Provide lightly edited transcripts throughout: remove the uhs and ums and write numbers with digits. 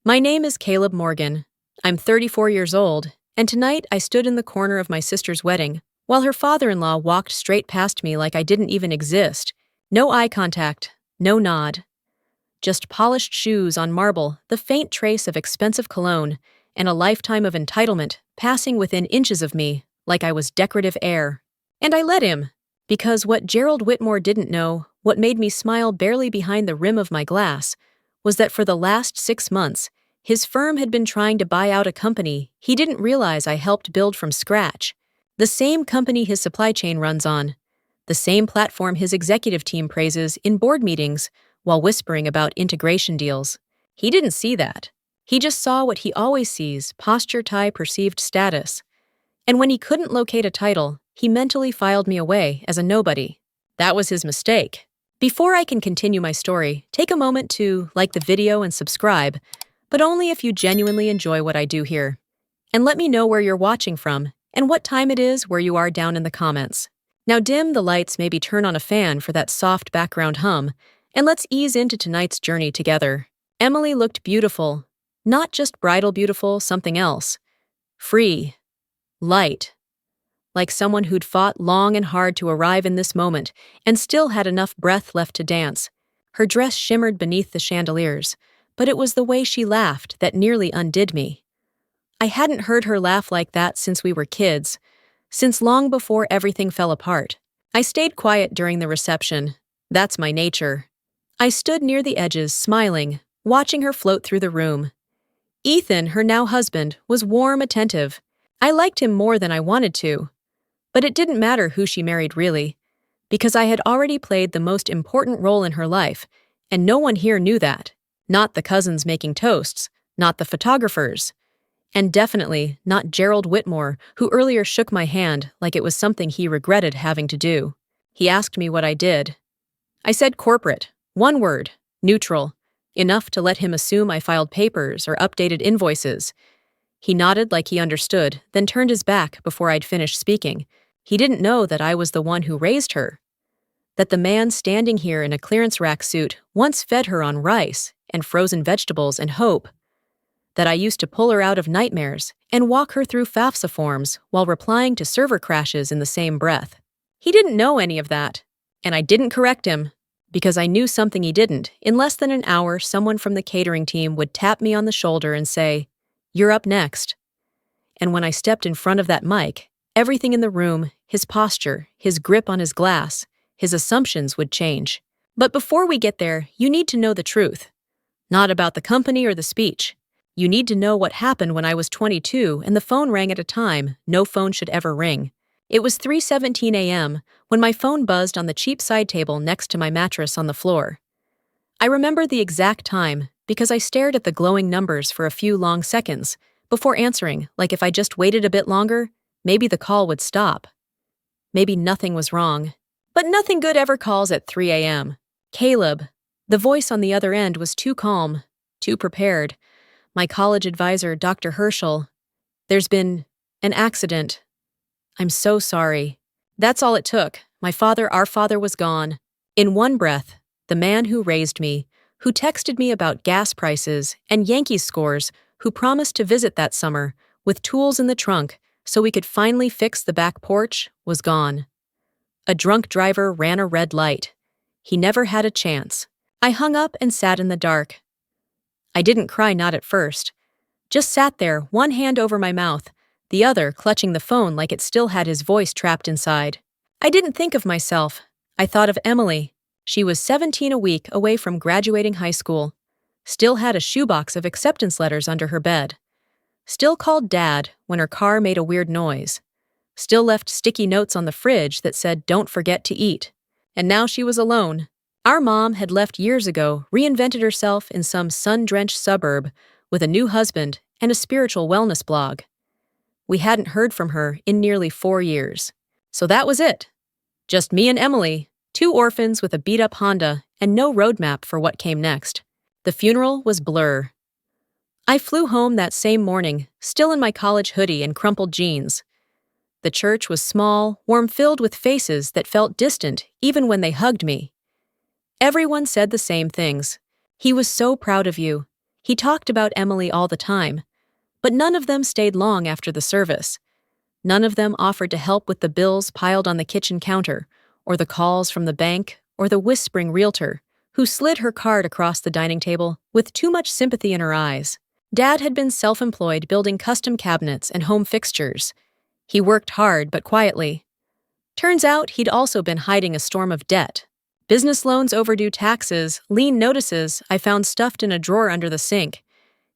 My name is Caleb Morgan. I'm 34 years old, and tonight I stood in the corner of my sister's wedding while her father-in-law walked straight past me like I didn't even exist. No eye contact, no nod. Just polished shoes on marble, the faint trace of expensive cologne, and a lifetime of entitlement passing within inches of me like I was decorative air. And I let him, because what Gerald Whitmore didn't know, what made me smile barely behind the rim of my glass, was that for the last 6 months, his firm had been trying to buy out a company he didn't realize I helped build from scratch. The same company his supply chain runs on. The same platform his executive team praises in board meetings while whispering about integration deals. He didn't see that. He just saw what he always sees, posture tie perceived status. And when he couldn't locate a title, he mentally filed me away as a nobody. That was his mistake. Before I can continue my story, take a moment to like the video and subscribe, but only if you genuinely enjoy what I do here. And let me know where you're watching from and what time it is where you are down in the comments. Now dim the lights, maybe turn on a fan for that soft background hum, and let's ease into tonight's journey together. Emily looked beautiful. Not just bridal beautiful, something else. Free. Light. Like someone who'd fought long and hard to arrive in this moment and still had enough breath left to dance. Her dress shimmered beneath the chandeliers, but it was the way she laughed that nearly undid me. I hadn't heard her laugh like that since we were kids, since long before everything fell apart. I stayed quiet during the reception. That's my nature. I stood near the edges, smiling, watching her float through the room. Ethan, her now husband, was warm, attentive. I liked him more than I wanted to. But it didn't matter who she married, really, because I had already played the most important role in her life, and no one here knew that. Not the cousins making toasts, not the photographers, and definitely not Gerald Whitmore, who earlier shook my hand like it was something he regretted having to do. He asked me what I did. I said corporate, one word, neutral, enough to let him assume I filed papers or updated invoices. He nodded like he understood, then turned his back before I'd finished speaking. He didn't know that I was the one who raised her, that the man standing here in a clearance rack suit once fed her on rice and frozen vegetables and hope, that I used to pull her out of nightmares and walk her through FAFSA forms while replying to server crashes in the same breath. He didn't know any of that, and I didn't correct him, because I knew something he didn't. In less than an hour, someone from the catering team would tap me on the shoulder and say, "You're up next." And when I stepped in front of that mic, everything in the room, his posture, his grip on his glass, his assumptions would change. But before we get there, you need to know the truth. Not about the company or the speech. You need to know what happened when I was 22 and the phone rang at a time no phone should ever ring. It was 3:17 a.m. when my phone buzzed on the cheap side table next to my mattress on the floor. I remember the exact time because I stared at the glowing numbers for a few long seconds before answering, like if I just waited a bit longer, maybe the call would stop. Maybe nothing was wrong. But nothing good ever calls at 3 a.m. Caleb. The voice on the other end was too calm, too prepared. My college advisor, Dr. Herschel. "There's been an accident. I'm so sorry." That's all it took. Our father was gone. In one breath, the man who raised me, who texted me about gas prices and Yankees scores, who promised to visit that summer with tools in the trunk so we could finally fix the back porch, was gone. A drunk driver ran a red light. He never had a chance. I hung up and sat in the dark. I didn't cry, not at first. Just sat there, one hand over my mouth, the other clutching the phone like it still had his voice trapped inside. I didn't think of myself. I thought of Emily. She was 17 a week away from graduating high school. Still had a shoebox of acceptance letters under her bed. Still called Dad when her car made a weird noise. Still left sticky notes on the fridge that said, "Don't forget to eat." And now she was alone. Our mom had left years ago, reinvented herself in some sun-drenched suburb with a new husband and a spiritual wellness blog. We hadn't heard from her in nearly 4 years. So that was it. Just me and Emily, 2 orphans with a beat-up Honda and no roadmap for what came next. The funeral was blur. I flew home that same morning, still in my college hoodie and crumpled jeans. The church was small, warm-filled with faces that felt distant even when they hugged me. Everyone said the same things. "He was so proud of you. He talked about Emily all the time, but none of them stayed long after the service. None of them offered to help with the bills piled on the kitchen counter, or the calls from the bank, or the whispering realtor, who slid her card across the dining table with too much sympathy in her eyes. Dad had been self-employed building custom cabinets and home fixtures. He worked hard but quietly. Turns out he'd also been hiding a storm of debt. Business loans, overdue taxes, lien notices I found stuffed in a drawer under the sink.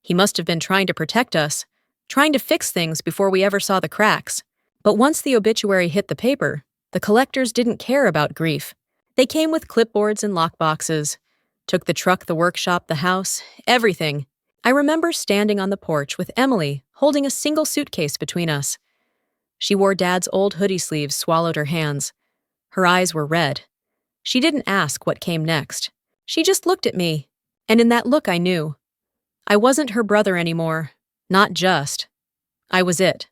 He must have been trying to protect us, trying to fix things before we ever saw the cracks. But once the obituary hit the paper, the collectors didn't care about grief. They came with clipboards and lockboxes, took the truck, the workshop, the house, everything. I remember standing on the porch with Emily, holding a single suitcase between us. She wore Dad's old hoodie sleeves swallowed her hands. Her eyes were red. She didn't ask what came next. She just looked at me, and in that look I knew. I wasn't her brother anymore. Not just. I was it.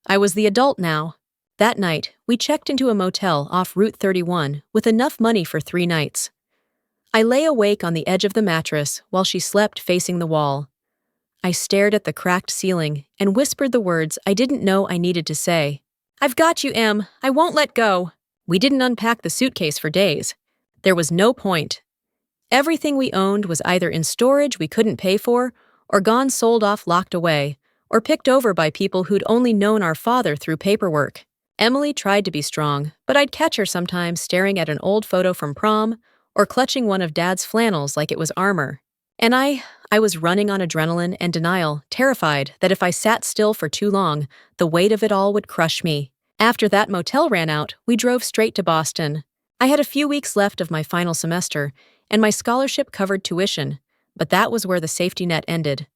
I was the adult now. That night, we checked into a motel off Route 31 with enough money for 3 nights. I lay awake on the edge of the mattress while she slept facing the wall. I stared at the cracked ceiling and whispered the words I didn't know I needed to say. "I've got you, Em. I won't let go." We didn't unpack the suitcase for days. There was no point. Everything we owned was either in storage we couldn't pay for, or gone sold off locked away, or picked over by people who'd only known our father through paperwork. Emily tried to be strong, but I'd catch her sometimes staring at an old photo from prom or clutching one of Dad's flannels like it was armor. And I was running on adrenaline and denial, terrified that if I sat still for too long, the weight of it all would crush me. After that motel ran out, we drove straight to Boston. I had a few weeks left of my final semester, and my scholarship covered tuition, but that was where the safety net ended.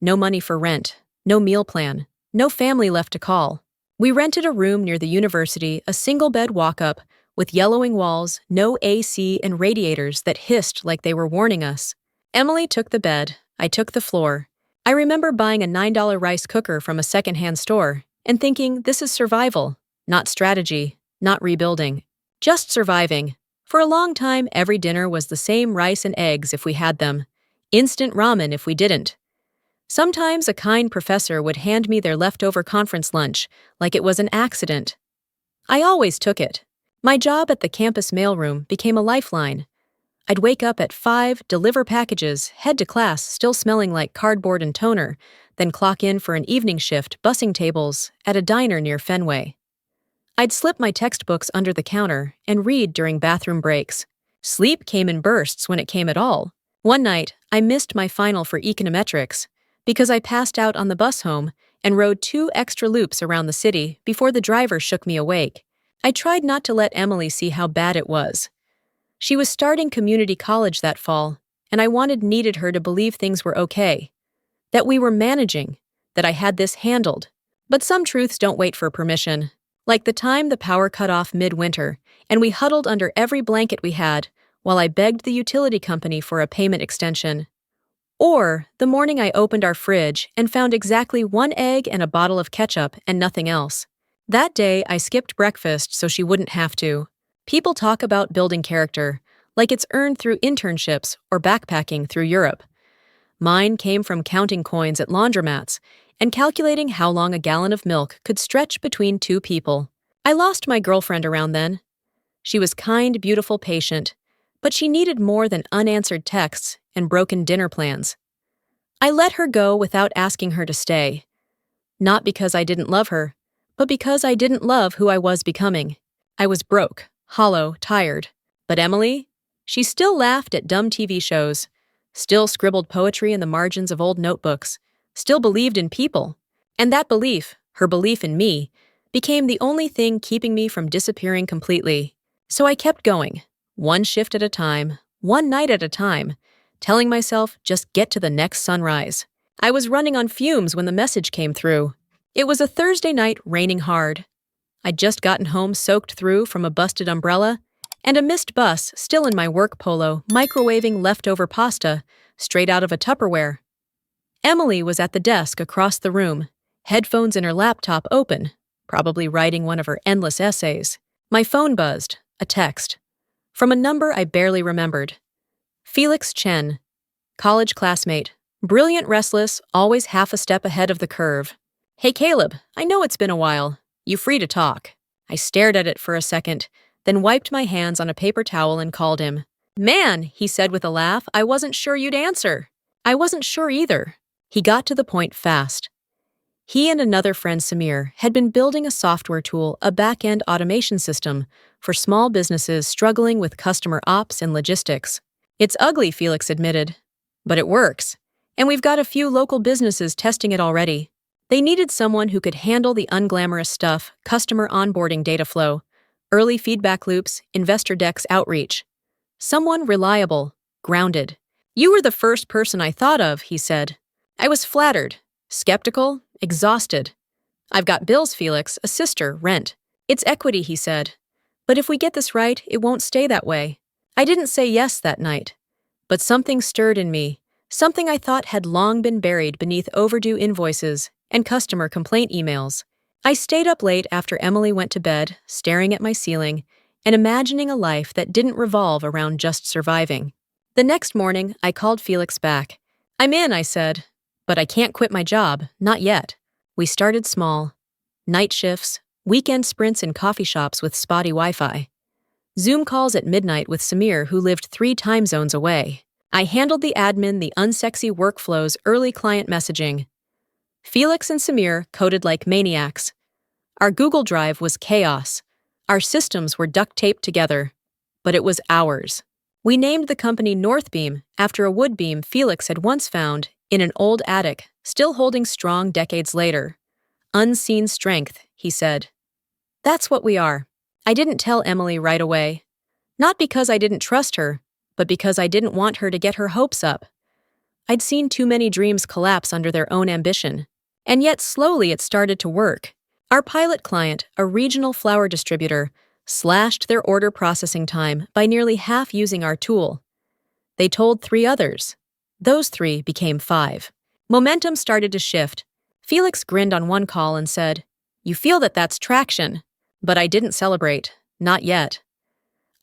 No money for rent, no meal plan, no family left to call. We rented a room near the university, a single-bed walk-up, with yellowing walls, no AC, and radiators that hissed like they were warning us. Emily took the bed, I took the floor. I remember buying a $9 rice cooker from a secondhand store and thinking, this is survival, not strategy, not rebuilding, just surviving. For a long time, every dinner was the same rice and eggs if we had them, instant ramen if we didn't. Sometimes a kind professor would hand me their leftover conference lunch like it was an accident. I always took it. My job at the campus mailroom became a lifeline. I'd wake up at 5, deliver packages, head to class still smelling like cardboard and toner, then clock in for an evening shift bussing tables at a diner near Fenway. I'd slip my textbooks under the counter and read during bathroom breaks. Sleep came in bursts when it came at all. One night, I missed my final for econometrics because I passed out on the bus home and rode 2 extra loops around the city before the driver shook me awake. I tried not to let Emily see how bad it was. She was starting community college that fall, and I needed her to believe things were okay, that we were managing, that I had this handled. But some truths don't wait for permission. Like the time the power cut off midwinter, and we huddled under every blanket we had while I begged the utility company for a payment extension. Or the morning I opened our fridge and found exactly 1 egg and a bottle of ketchup and nothing else. That day, I skipped breakfast so she wouldn't have to. People talk about building character, like it's earned through internships or backpacking through Europe. Mine came from counting coins at laundromats and calculating how long a gallon of milk could stretch between 2 people. I lost my girlfriend around then. She was kind, beautiful, patient, but she needed more than unanswered texts and broken dinner plans. I let her go without asking her to stay. Not because I didn't love her, but because I didn't love who I was becoming. I was broke, hollow, tired. But Emily? She still laughed at dumb TV shows, still scribbled poetry in the margins of old notebooks, still believed in people. And that belief, her belief in me, became the only thing keeping me from disappearing completely. So I kept going, 1 shift at a time, 1 night at a time, telling myself just get to the next sunrise. I was running on fumes when the message came through. It was a Thursday night raining hard. I'd just gotten home soaked through from a busted umbrella, and a missed bus still in my work polo microwaving leftover pasta straight out of a Tupperware. Emily was at the desk across the room, headphones in her laptop open, probably writing one of her endless essays. My phone buzzed, a text. From a number I barely remembered. Felix Chen, college classmate, Brilliant, restless, always half a step ahead of the curve. Hey Caleb, I know it's been a while. You free to talk? I stared at it for a second, then wiped my hands on a paper towel and called him. Man, he said with a laugh, I wasn't sure you'd answer. I wasn't sure either. He got to the point fast. He and another friend, Samir, had been building a software tool, a backend automation system, for small businesses struggling with customer ops and logistics. It's ugly, Felix admitted, but it works. And we've got a few local businesses testing it already. They needed someone who could handle the unglamorous stuff, customer onboarding data flow, early feedback loops, investor decks outreach. Someone reliable, grounded. You were the first person I thought of, he said. I was flattered, skeptical, exhausted. I've got bills, Felix, a sister, rent. It's equity, he said. But if we get this right, it won't stay that way. I didn't say yes that night. But something stirred in me, something I thought had long been buried beneath overdue invoices and customer complaint emails. I stayed up late after Emily went to bed, staring at my ceiling and imagining a life that didn't revolve around just surviving. The next morning, I called Felix back. I'm in, I said, but I can't quit my job, not yet. We started small. Night shifts, weekend sprints in coffee shops with spotty Wi-Fi. Zoom calls at midnight with Samir, who lived 3 time zones away. I handled the admin, the unsexy workflows, early client messaging. Felix and Samir coded like maniacs. Our Google Drive was chaos. Our systems were duct-taped together. But it was ours. We named the company Northbeam after a wood beam Felix had once found in an old attic, still holding strong decades later. Unseen strength, he said. That's what we are. I didn't tell Emily right away. Not because I didn't trust her, but because I didn't want her to get her hopes up. I'd seen too many dreams collapse under their own ambition. And yet slowly it started to work. Our pilot client, a regional flower distributor, slashed their order processing time by nearly half using our tool. They told 3 others. Those 3 became 5. Momentum started to shift. Felix grinned on one call and said, You feel that that's traction. But I didn't celebrate. Not yet.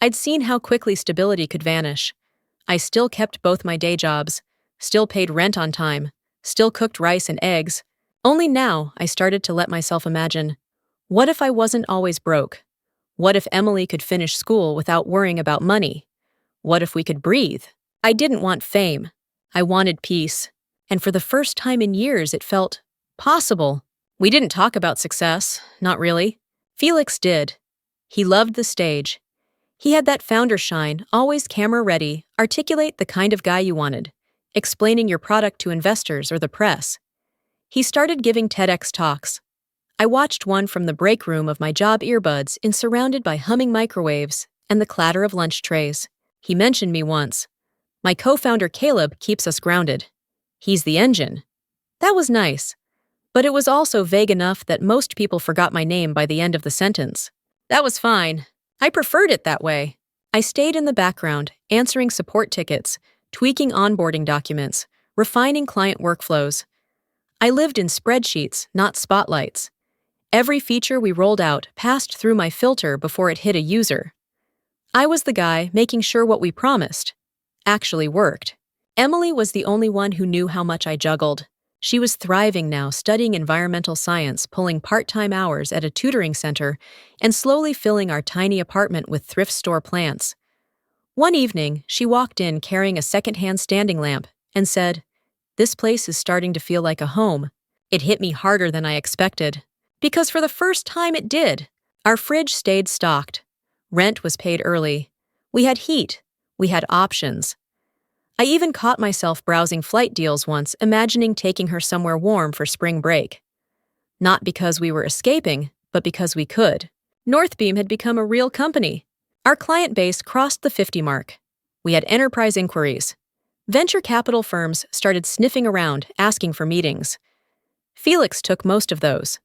I'd seen how quickly stability could vanish. I still kept both my day jobs, still paid rent on time, still cooked rice and eggs. Only now I started to let myself imagine, what if I wasn't always broke? What if Emily could finish school without worrying about money? What if we could breathe? I didn't want fame. I wanted peace. And for the first time in years, it felt possible. We didn't talk about success, not really. Felix did. He loved the stage. He had that founder shine, always camera ready, articulate the kind of guy you wanted, explaining your product to investors or the press. He started giving TEDx talks. I watched one from the break room of my job earbuds surrounded by humming microwaves and the clatter of lunch trays. He mentioned me once. My co-founder Caleb keeps us grounded. He's the engine. That was nice. But it was also vague enough that most people forgot my name by the end of the sentence. That was fine. I preferred it that way. I stayed in the background, answering support tickets, tweaking onboarding documents, refining client workflows. I lived in spreadsheets, not spotlights. Every feature we rolled out passed through my filter before it hit a user. I was the guy making sure what we promised actually worked. Emily was the only one who knew how much I juggled. She was thriving now, studying environmental science, pulling part-time hours at a tutoring center, and slowly filling our tiny apartment with thrift store plants. One evening, she walked in carrying a second-hand standing lamp and said, This place is starting to feel like a home. It hit me harder than I expected. Because for the first time it did. Our fridge stayed stocked. Rent was paid early. We had heat. We had options. I even caught myself browsing flight deals once, imagining taking her somewhere warm for spring break. Not because we were escaping, but because we could. Northbeam had become a real company. Our client base crossed the 50 mark. We had enterprise inquiries. Venture capital firms started sniffing around, asking for meetings. Felix took most of those.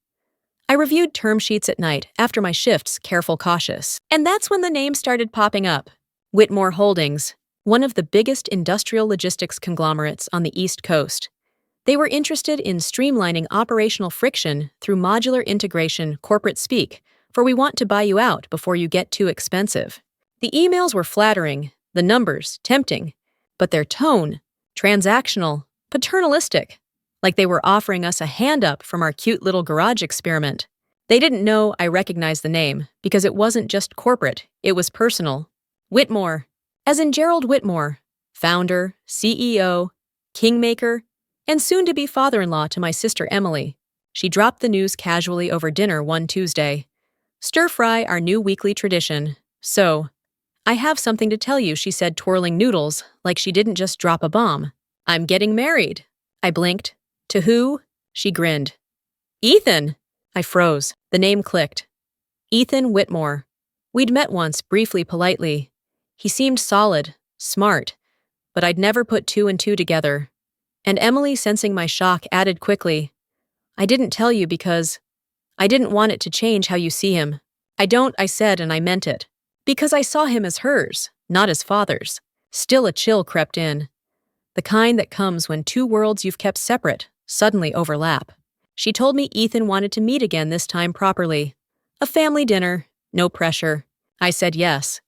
I reviewed term sheets at night, after my shifts, careful, cautious. And that's when the name started popping up. Whitmore Holdings, one of the biggest industrial logistics conglomerates on the East Coast. They were interested in streamlining operational friction through modular integration, corporate speak, for we want to buy you out before you get too expensive. The emails were flattering, the numbers tempting, but their tone, transactional, Paternalistic, like they were offering us a hand up from our cute little garage experiment. They didn't know I recognized the name, because it wasn't just corporate, it was personal. Whitmore, as in Gerald Whitmore, founder, CEO, kingmaker, and soon-to-be father-in-law to my sister Emily. She dropped the news casually over dinner one Tuesday. Stir-fry our new weekly tradition. So, I have something to tell you, she said, twirling noodles like she didn't just drop a bomb. I'm getting married. I blinked. To who? She grinned. Ethan! I froze. The name clicked. Ethan Whitmore. We'd met once, briefly, politely. He seemed solid, smart, but I'd never put two and two together. And Emily, sensing my shock, added quickly, I didn't tell you because I didn't want it to change how you see him. I don't, I said, and I meant it. Because I saw him as hers, not as father's. Still a chill crept in. The kind that comes when two worlds you've kept separate suddenly overlap. She told me Ethan wanted to meet again, this time properly. A family dinner, no pressure. I said yes.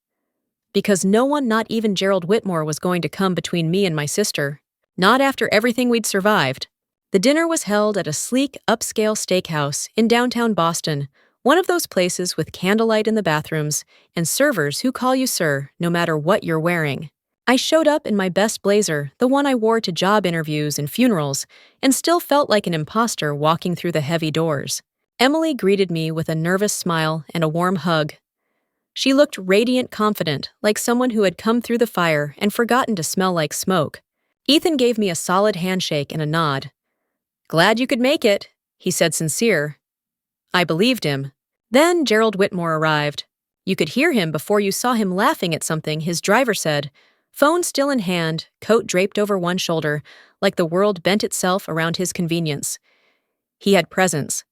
Because no one, not even Gerald Whitmore, was going to come between me and my sister. Not after everything we'd survived. The dinner was held at a sleek, upscale steakhouse in downtown Boston, one of those places with candlelight in the bathrooms and servers who call you sir no matter what you're wearing. I showed up in my best blazer, the one I wore to job interviews and funerals, and still felt like an imposter walking through the heavy doors. Emily greeted me with a nervous smile and a warm hug. She looked radiant, confident, like someone who had come through the fire and forgotten to smell like smoke. Ethan gave me a solid handshake and a nod. Glad you could make it, he said, sincere. I believed him. Then Gerald Whitmore arrived. You could hear him before you saw him laughing at something his driver said, phone still in hand, coat draped over one shoulder, like the world bent itself around his convenience. He had presence.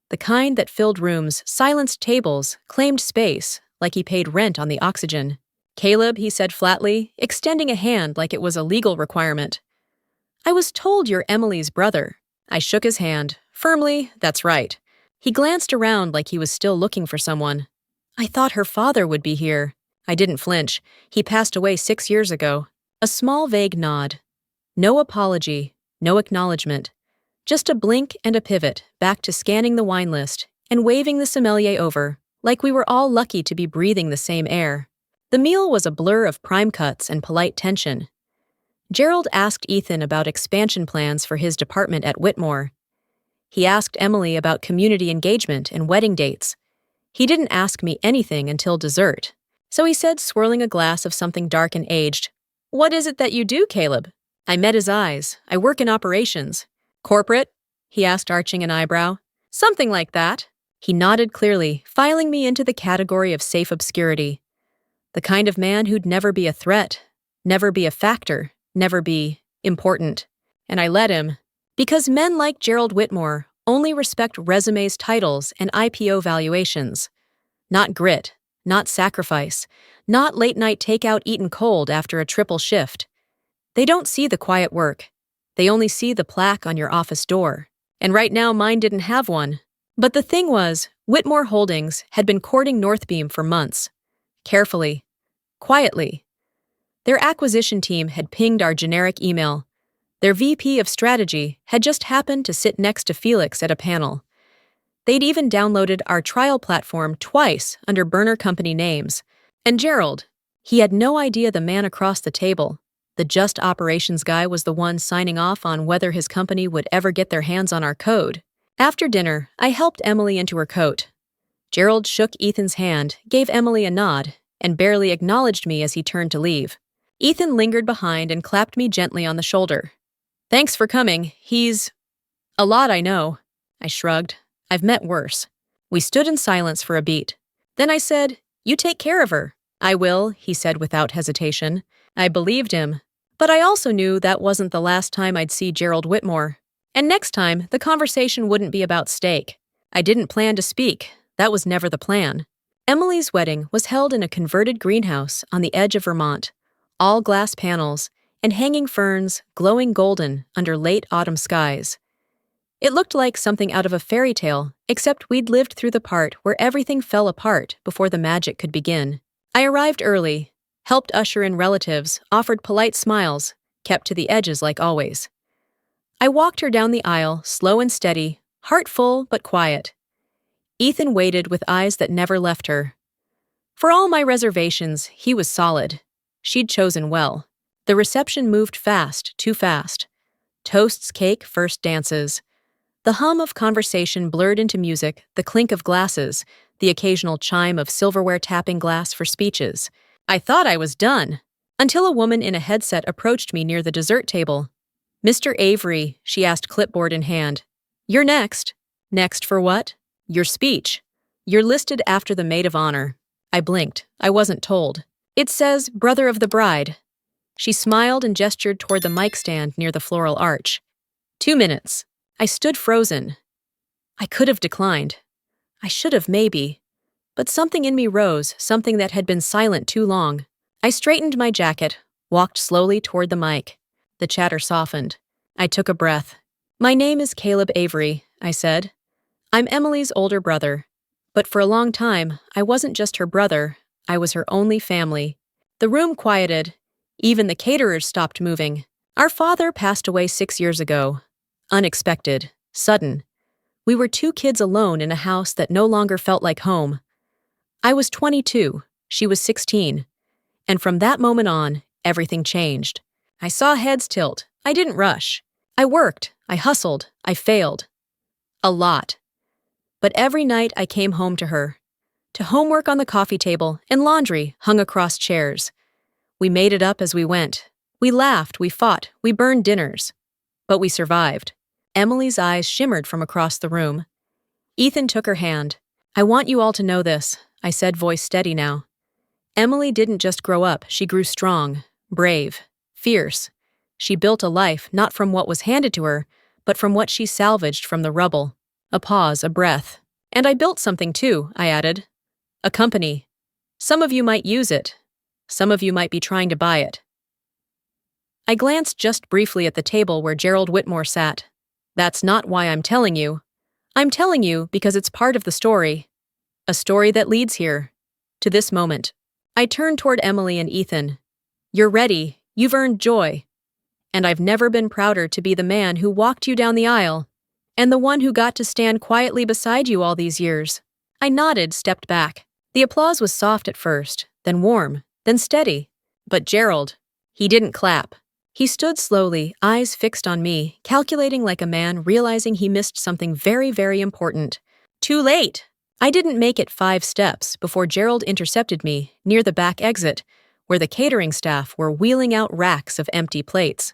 The kind that filled rooms, silenced tables, claimed space, like he paid rent on the oxygen. Caleb, he said flatly, extending a hand like it was a legal requirement. I was told you're Emily's brother. I shook his hand. Firmly, that's right. He glanced around like he was still looking for someone. I thought her father would be here. I didn't flinch. He passed away 6 years ago. A small, vague nod. No apology, no acknowledgement. Just a blink and a pivot, back to scanning the wine list and waving the sommelier over, like we were all lucky to be breathing the same air. The meal was a blur of prime cuts and polite tension. Gerald asked Ethan about expansion plans for his department at Whitmore. He asked Emily about community engagement and wedding dates. He didn't ask me anything until dessert. So he said, swirling a glass of something dark and aged, What is it that you do, Caleb? I met his eyes. I work in operations. Corporate? He asked, arching an eyebrow. Something like that. He nodded clearly, filing me into the category of safe obscurity. The kind of man who'd never be a threat, never be a factor, never be important. And I let him. Because men like Gerald Whitmore only respect resumes, titles, and IPO valuations. Not grit, not sacrifice, not late-night takeout eaten cold after a triple shift. They don't see the quiet work. They only see the plaque on your office door. And right now mine didn't have one. But the thing was, Whitmore Holdings had been courting Northbeam for months. Carefully. Quietly. Their acquisition team had pinged our generic email. Their VP of strategy had just happened to sit next to Felix at a panel. They'd even downloaded our trial platform twice under burner company names. And Gerald, he had no idea the man across the table, the just operations guy, was the one signing off on whether his company would ever get their hands on our code. After dinner, I helped Emily into her coat. Gerald shook Ethan's hand, gave Emily a nod, and barely acknowledged me as he turned to leave. Ethan lingered behind and clapped me gently on the shoulder. Thanks for coming. He's a lot, I know. I shrugged. I've met worse. We stood in silence for a beat. Then I said, You take care of her. I will, he said without hesitation. I believed him. But I also knew that wasn't the last time I'd see Gerald Whitmore. And next time, the conversation wouldn't be about steak. I didn't plan to speak. That was never the plan. Emily's wedding was held in a converted greenhouse on the edge of Vermont. All glass panels, and hanging ferns glowing golden under late autumn skies. It looked like something out of a fairy tale, except we'd lived through the part where everything fell apart before the magic could begin. I arrived early, helped usher in relatives, offered polite smiles, kept to the edges like always. I walked her down the aisle, slow and steady, heart full but quiet. Ethan waited with eyes that never left her. For all my reservations, he was solid. She'd chosen well. The reception moved fast, too fast. Toasts, cake, first dances. The hum of conversation blurred into music, the clink of glasses, the occasional chime of silverware tapping glass for speeches. I thought I was done, until a woman in a headset approached me near the dessert table. "Mr. Avery," she asked, clipboard in hand. "You're next." "Next for what?" "Your speech. You're listed after the maid of honor." I blinked. I wasn't told. "It says, brother of the bride." She smiled and gestured toward the mic stand near the floral arch. 2 minutes. I stood frozen. I could have declined. I should have, maybe. But something in me rose, something that had been silent too long. I straightened my jacket, walked slowly toward the mic. The chatter softened. I took a breath. "My name is Caleb Avery," I said. "I'm Emily's older brother. But for a long time, I wasn't just her brother, I was her only family." The room quieted. Even the caterers stopped moving. Our father passed away 6 years ago. Unexpected. Sudden. We were 2 kids alone in a house that no longer felt like home. I was 22. She was 16. And from that moment on, everything changed. I saw heads tilt. I didn't rush. I worked. I hustled. I failed. A lot. But every night I came home to her. To homework on the coffee table and laundry hung across chairs. We made it up as we went. We laughed, we fought, we burned dinners. But we survived. Emily's eyes shimmered from across the room. Ethan took her hand. "I want you all to know this," I said, voice steady now. "Emily didn't just grow up, she grew strong, brave, fierce. She built a life not from what was handed to her, but from what she salvaged from the rubble." A pause, a breath. "And I built something too," I added. "A company. Some of you might use it. Some of you might be trying to buy it." I glanced just briefly at the table where Gerald Whitmore sat. "That's not why I'm telling you. I'm telling you because it's part of the story. A story that leads here. To this moment." I turned toward Emily and Ethan. "You're ready. You've earned joy. And I've never been prouder to be the man who walked you down the aisle, and the one who got to stand quietly beside you all these years." I nodded, stepped back. The applause was soft at first, then warm, then steady. But Gerald, he didn't clap. He stood slowly, eyes fixed on me, calculating like a man realizing he missed something very, very important. Too late! I didn't make it 5 steps before Gerald intercepted me near the back exit, where the catering staff were wheeling out racks of empty plates.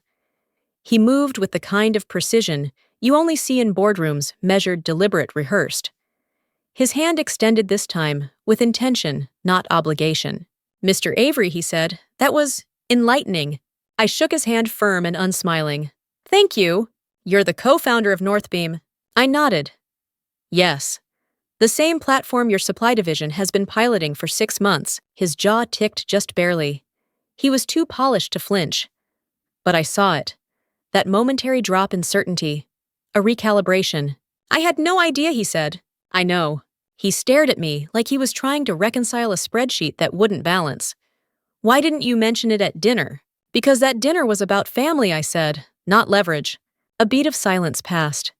He moved with the kind of precision you only see in boardrooms, measured, deliberate, rehearsed. His hand extended this time, with intention, not obligation. "Mr. Avery," he said, "that was enlightening." I shook his hand firm and unsmiling. "Thank you. You're the co-founder of Northbeam." I nodded. "Yes. The same platform your supply division has been piloting for 6 months." His jaw ticked just barely. He was too polished to flinch. But I saw it. That momentary drop in certainty. A recalibration. "I had no idea," he said. "I know." He stared at me like he was trying to reconcile a spreadsheet that wouldn't balance. "Why didn't you mention it at dinner?" "Because that dinner was about family," I said, "not leverage." A beat of silence passed.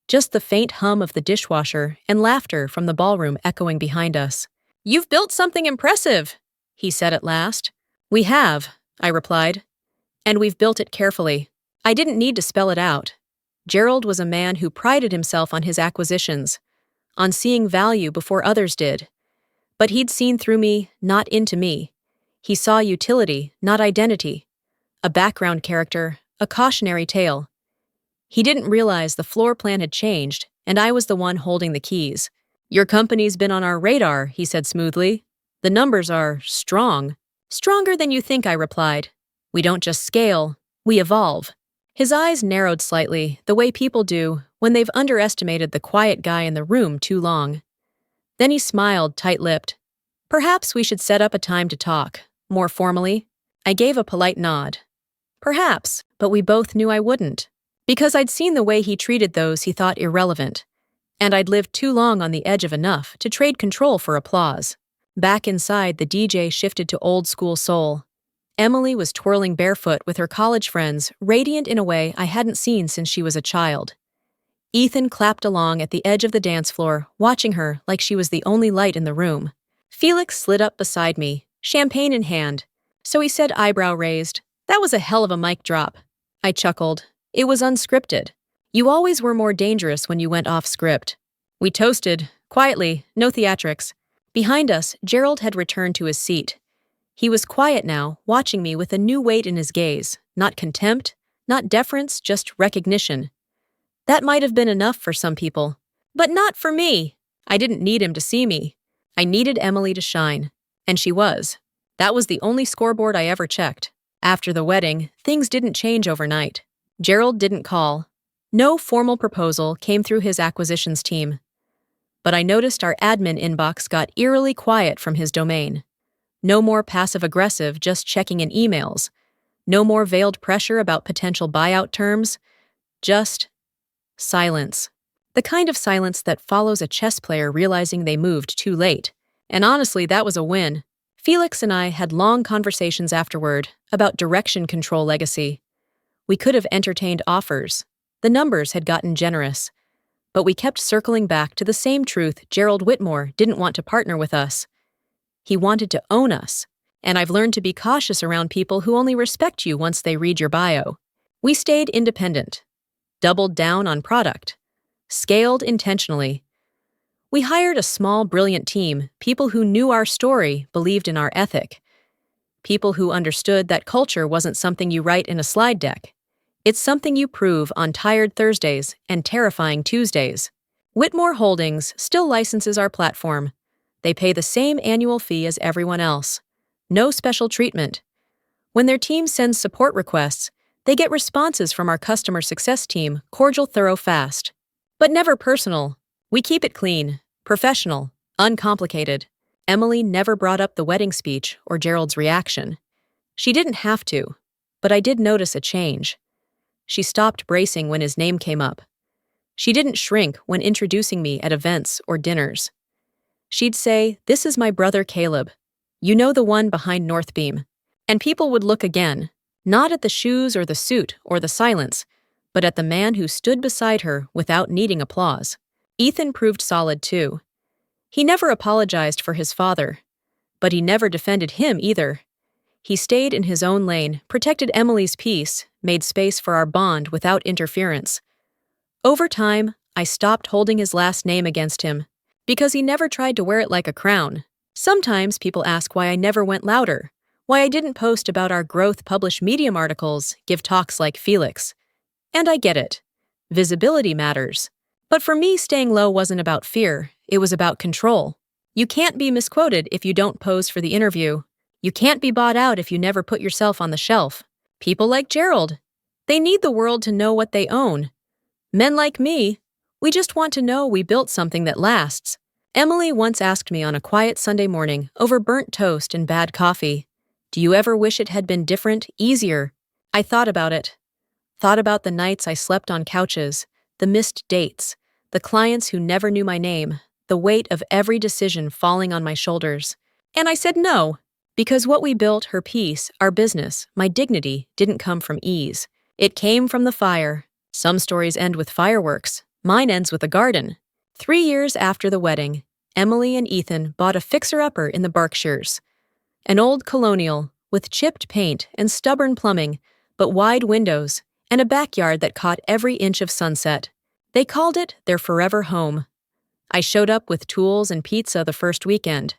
Just the faint hum of the dishwasher and laughter from the ballroom echoing behind us. "You've built something impressive," he said at last. "We have," I replied. "And we've built it carefully." I didn't need to spell it out. Gerald was a man who prided himself on his acquisitions, on seeing value before others did. But he'd seen through me, not into me. He saw utility, not identity. A background character, a cautionary tale. He didn't realize the floor plan had changed, and I was the one holding the keys. "Your company's been on our radar," he said smoothly. "The numbers are strong." "Stronger than you think," I replied. "We don't just scale, we evolve." His eyes narrowed slightly, the way people do when they've underestimated the quiet guy in the room too long. Then he smiled, tight-lipped. "Perhaps we should set up a time to talk, more formally." I gave a polite nod. Perhaps, but we both knew I wouldn't. Because I'd seen the way he treated those he thought irrelevant. And I'd lived too long on the edge of enough to trade control for applause. Back inside, the DJ shifted to old-school soul. Emily was twirling barefoot with her college friends, radiant in a way I hadn't seen since she was a child. Ethan clapped along at the edge of the dance floor, watching her like she was the only light in the room. Felix slid up beside me, champagne in hand. So he said, eyebrow raised, "That was a hell of a mic drop." I chuckled. It was unscripted. You always were more dangerous when you went off script. We toasted, quietly, no theatrics. Behind us, Gerald had returned to his seat. He was quiet now, watching me with a new weight in his gaze. Not contempt, not deference, just recognition. That might have been enough for some people. But not for me. I didn't need him to see me. I needed Emily to shine. And she was. That was the only scoreboard I ever checked. After the wedding, things didn't change overnight. Gerald didn't call. No formal proposal came through his acquisitions team. But I noticed our admin inbox got eerily quiet from his domain. No more passive-aggressive, just checking in emails. No more veiled pressure about potential buyout terms. Just silence. The kind of silence that follows a chess player realizing they moved too late. And honestly, that was a win. Felix and I had long conversations afterward about direction control legacy. We could have entertained offers. The numbers had gotten generous. But we kept circling back to the same truth. Gerald Whitmore didn't want to partner with us. He wanted to own us. And I've learned to be cautious around people who only respect you once they read your bio. We stayed independent. Doubled down on product. Scaled intentionally. We hired a small, brilliant team, people who knew our story, believed in our ethic. People who understood that culture wasn't something you write in a slide deck. It's something you prove on tired Thursdays and terrifying Tuesdays. Whitmore Holdings still licenses our platform. They pay the same annual fee as everyone else. No special treatment. When their team sends support requests, they get responses from our customer success team, cordial, thorough, fast. But never personal. We keep it clean, professional, uncomplicated. Emily never brought up the wedding speech or Gerald's reaction. She didn't have to, but I did notice a change. She stopped bracing when his name came up. She didn't shrink when introducing me at events or dinners. She'd say, "This is my brother Caleb. You know, the one behind Northbeam." And people would look again, not at the shoes or the suit or the silence, but at the man who stood beside her without needing applause. Ethan proved solid too. He never apologized for his father, but he never defended him either. He stayed in his own lane, protected Emily's peace, made space for our bond without interference. Over time, I stopped holding his last name against him, because he never tried to wear it like a crown. Sometimes people ask why I never went louder, why I didn't post about our growth, publish Medium articles, give talks like Felix. And I get it. Visibility matters. But for me, staying low wasn't about fear, it was about control. You can't be misquoted if you don't pose for the interview. You can't be bought out if you never put yourself on the shelf. People like Gerald, they need the world to know what they own. Men like me, we just want to know we built something that lasts. Emily once asked me on a quiet Sunday morning over burnt toast and bad coffee, "Do you ever wish it had been different, easier?" I thought about it. Thought about the nights I slept on couches, the missed dates, the clients who never knew my name, the weight of every decision falling on my shoulders. And I said no, because what we built, her peace, our business, my dignity, didn't come from ease. It came from the fire. Some stories end with fireworks. Mine ends with a garden. 3 years after the wedding, Emily and Ethan bought a fixer-upper in the Berkshires. An old colonial with chipped paint and stubborn plumbing, but wide windows, and a backyard that caught every inch of sunset. They called it their forever home. I showed up with tools and pizza the first weekend.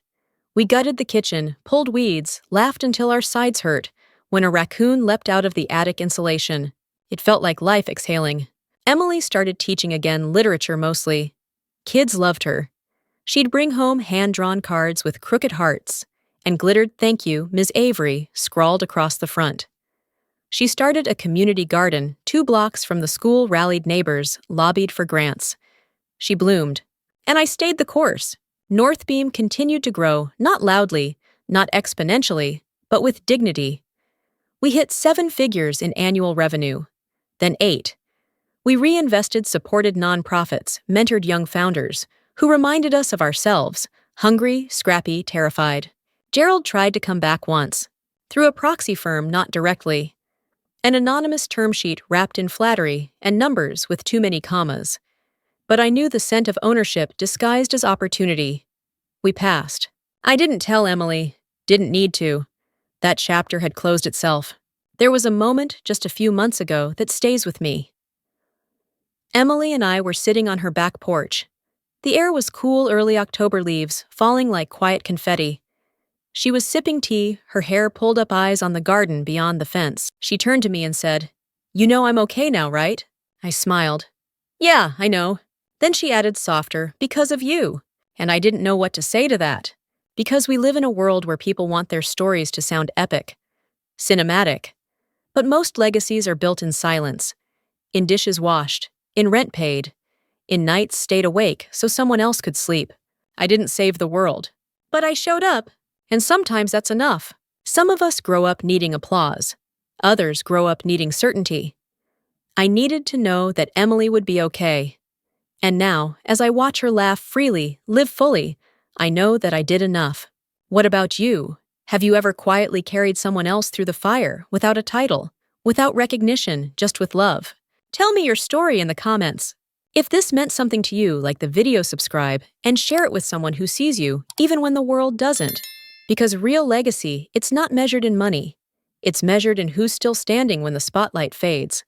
We gutted the kitchen, pulled weeds, laughed until our sides hurt, when a raccoon leapt out of the attic insulation. It felt like life exhaling. Emily started teaching again, literature mostly. Kids loved her. She'd bring home hand-drawn cards with crooked hearts, and glittered "Thank you, Ms. Avery," scrawled across the front. She started a community garden 2 blocks from the school, rallied neighbors, lobbied for grants. She bloomed. And I stayed the course. Northbeam continued to grow, not loudly, not exponentially, but with dignity. We hit 7 figures in annual revenue, then 8. We reinvested, supported nonprofits, mentored young founders, who reminded us of ourselves, hungry, scrappy, terrified. Gerald tried to come back once. Through a proxy firm, not directly. An anonymous term sheet wrapped in flattery and numbers with too many commas. But I knew the scent of ownership disguised as opportunity. We passed. I didn't tell Emily. Didn't need to. That chapter had closed itself. There was a moment just a few months ago that stays with me. Emily and I were sitting on her back porch. The air was cool early October leaves, falling like quiet confetti. She was sipping tea, her hair pulled up eyes on the garden beyond the fence. She turned to me and said, "You know I'm okay now, right?" I smiled. "Yeah, I know." Then she added softer, "Because of you." And I didn't know what to say to that. Because we live in a world where people want their stories to sound epic, cinematic. But most legacies are built in silence, in dishes washed, in rent paid, in nights stayed awake so someone else could sleep. I didn't save the world. But I showed up. And sometimes that's enough. Some of us grow up needing applause. Others grow up needing certainty. I needed to know that Emily would be okay. And now, as I watch her laugh freely, live fully, I know that I did enough. What about you? Have you ever quietly carried someone else through the fire, without a title, without recognition, just with love? Tell me your story in the comments. If this meant something to you, like the video, subscribe, and share it with someone who sees you, even when the world doesn't. Because real legacy, it's not measured in money. It's measured in who's still standing when the spotlight fades.